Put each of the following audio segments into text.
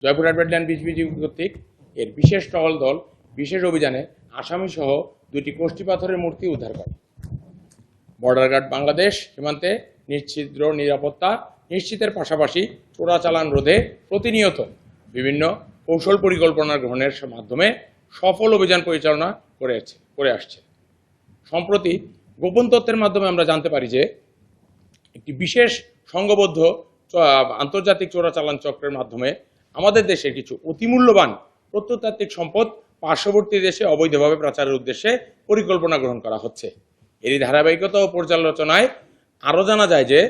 Joypurhat battalion BGB কর্তৃক এর বিশেষ টহল দল বিশেষ অভিযানে আসামিসহ দুটি কোষ্ঠী পাথরের মূর্তি উদ্ধার করে। বর্ডার গার্ড বাংলাদেশ সীমান্তে নিশ্ছিদ্র নিরাপত্তা নিশ্চিতের পাশাপাশি চোরাচালান রোধে প্রতিনিয়ত বিভিন্ন কৌশল পরিকল্পনা গ্রহণের মাধ্যমে সফল অভিযান পরিচালনা করে আসছে। সম্প্রতি গোপন তথ্যের মাধ্যমে আমরা জানতে পারি যে একটি বিশেষ সংঘবদ্ধ আন্তর্জাতিক চোরাচালান চক্রের মাধ্যমে আমাদের দেশের কিছু অতিমূল্যবান প্রত্নতাত্ত্বিক সম্পদ পার্শ্ববর্তী দেশে অবৈধভাবে পাচারের উদ্দেশ্যে পরিকল্পনা গ্রহণ করা হচ্ছে। এরই ধারাবাহিকতা ও পর্যালোচনায় আরও জানা যায় যে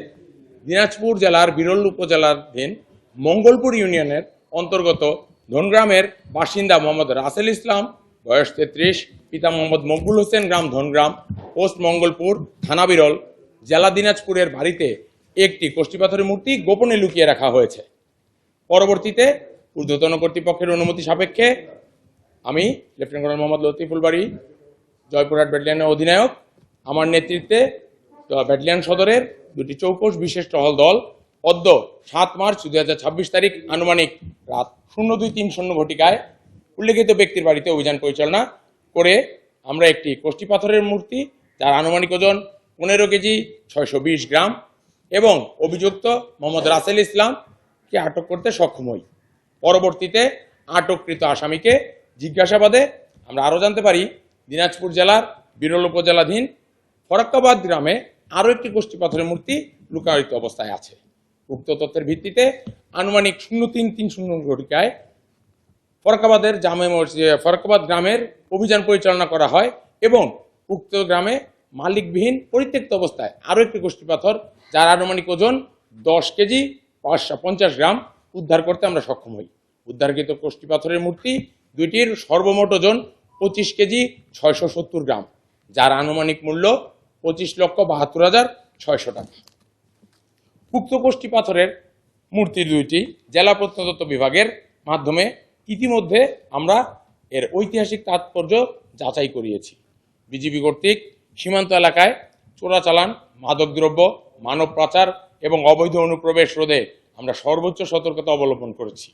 দিনাজপুর জেলার বিরল উপজেলাধীন মঙ্গলপুর ইউনিয়নের অন্তর্গত ধনগ্রামের বাসিন্দা মোহাম্মদ রাসেল ইসলাম, বয়স 33, পিতা মোহাম্মদ মকবুল হোসেন, গ্রাম ধনগ্রাম, পোস্ট মঙ্গলপুর, থানা বিরল, জেলা দিনাজপুরের বাড়িতে একটি কোষ্ঠী পাথরের মূর্তি গোপনে লুকিয়ে রাখা হয়েছে। পরবর্তীতে ঊর্ধ্বতন কর্তৃপক্ষের অনুমতি সাপেক্ষে আমি লেফটেন্যান্ট কর্নেল মোহাম্মদ লতিফুল বাড়ি, জয়পুরহাট ব্যাটালিয়নের অধিনায়ক, আমার নেতৃত্বে ব্যাটালিয়ন সদরের দুটি চৌকস বিশেষ টহল দল অদ্য 7 মার্চ 2026 তারিখ আনুমানিক রাত 02:30 ঘটিকায় উল্লেখিত ব্যক্তির বাড়িতে অভিযান পরিচালনা করে আমরা একটি কোষ্ঠী পাথরের মূর্তি, যার আনুমানিক ওজন 15 কেজি 620 গ্রাম এবং অভিযুক্ত মোহাম্মদ রাসেল ইসলামকে আটক করতে সক্ষম হই। পরবর্তীতে আটককৃত আসামিকে জিজ্ঞাসাবাদে আমরা আরও জানতে পারি দিনাজপুর জেলার বিরল উপজেলাধীন ফরাক্কাবাদ গ্রামে আরও একটি কোষ্ঠী পাথরের মূর্তি লুকায়িত অবস্থায় আছে। উক্ত তথ্যের ভিত্তিতে আনুমানিক 03:30 ঘটিকায় ফরাক্কাবাদ গ্রামের অভিযান পরিচালনা করা হয় এবং উক্ত গ্রামে মালিকবিহীন পরিত্যক্ত অবস্থায় আরও একটি কোষ্ঠী পাথর, যার আনুমানিক ওজন 10 কেজি 550 গ্রাম উদ্ধার করতে আমরা সক্ষম হই। উদ্ধারকৃত কোষ্ঠী পাথরের মূর্তি দুইটির সর্বমোট ওজন 25 কেজি 670 গ্রাম, যার আনুমানিক মূল্য 25,72,600 টাকা। উক্ত কোষ্ঠী পাথরের মূর্তি দুইটি জেলা প্রত্নতত্ত্ব বিভাগের মাধ্যমে ইতিমধ্যে আমরা এর ঐতিহাসিক তাৎপর্য যাচাই করিয়েছি। বিজিবি কর্তৃক সীমান্ত এলাকায় চোরাচালান, মাদকদ্রব্য, মানব পাচার এবং অবৈধ অনুপ্রবেশ রোধে আমরা সর্বোচ্চ সতর্কতা অবলম্বন করেছি।